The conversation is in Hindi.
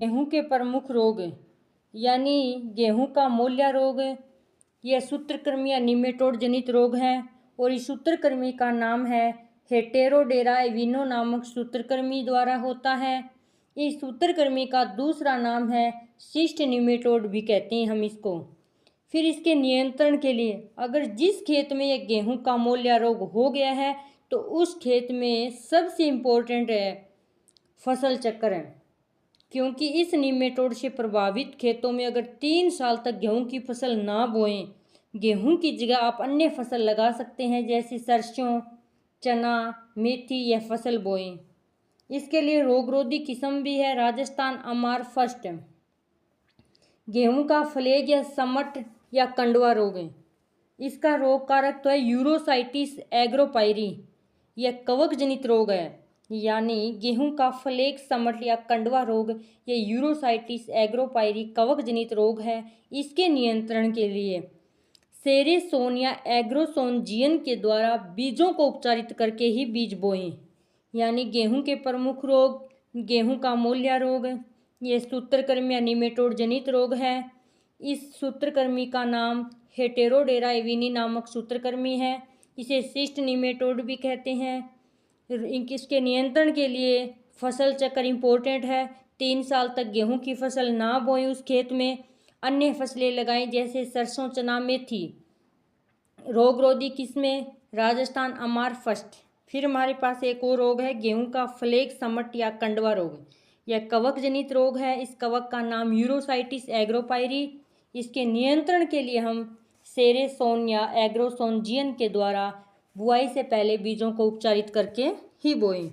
गेहूं के प्रमुख रोग यानी गेहूं का मोल्ला रोग, यह सूत्रकृमि या निमेटोड जनित रोग है और इस सूत्रकृमि का नाम है हेटेरोडेरा एविनो नामक सूत्रकृमि द्वारा होता है। इस सूत्रकृमि का दूसरा नाम है शिष्ट निमेटोड भी कहते हैं हम इसको। फिर इसके नियंत्रण के लिए अगर जिस खेत में यह गेहूं का मोल्ला रोग हो गया है तो उस खेत में सबसे इम्पोर्टेंट है फसल चक्र है, क्योंकि इस निमेटोड से प्रभावित खेतों में अगर 3 साल तक गेहूं की फसल ना बोएं, गेहूं की जगह आप अन्य फसल लगा सकते हैं जैसे सरसों, चना, मेथी यह फसल बोएं। इसके लिए रोगरोधी किस्म भी है राजस्थान अमार फर्स्ट। गेहूं का फ्लेग या समट या कंडवा रोग है। इसका रोग कारक तो है यूरोसाइटिस एग्रोपाइरी, यह कवक जनित रोग है। यानी गेहूं का फ्लेग समट या कंडवा रोग ये यूरोसाइटिस एग्रोपाइरी कवक जनित रोग है। इसके नियंत्रण के लिए सेरेसोन या एग्रोसोन जीएन के द्वारा बीजों को उपचारित करके ही बीज बोएं। यानी गेहूं के प्रमुख रोग गेहूं का मोल्ला रोग, ये सूत्रकृमि या निमेटोड जनित रोग है। इस सूत्रकृमि का नाम हेटेरोडेरा एविनी नामक सूत्रकृमि है। इसे शिष्ट निमेटोड भी कहते हैं। इसके नियंत्रण के लिए फसल चक्र इम्पोर्टेंट है। 3 साल तक गेहूं की फसल ना बोएं, उस खेत में अन्य फसलें लगाएं जैसे सरसों, चना, मेथी। रोगरोधी किस्में राजस्थान अमार फर्स्ट। फिर हमारे पास एक और रोग है गेहूं का फ्लेग समट या कंडवा रोग, यह कवक जनित रोग है। इस कवक का नाम यूरोसाइटिस एग्रोपाइरी। इसके नियंत्रण के लिए हम सेरेसोन या एग्रोसोन जीएन के द्वारा बुआई से पहले बीजों को उपचारित करके ही बोएं।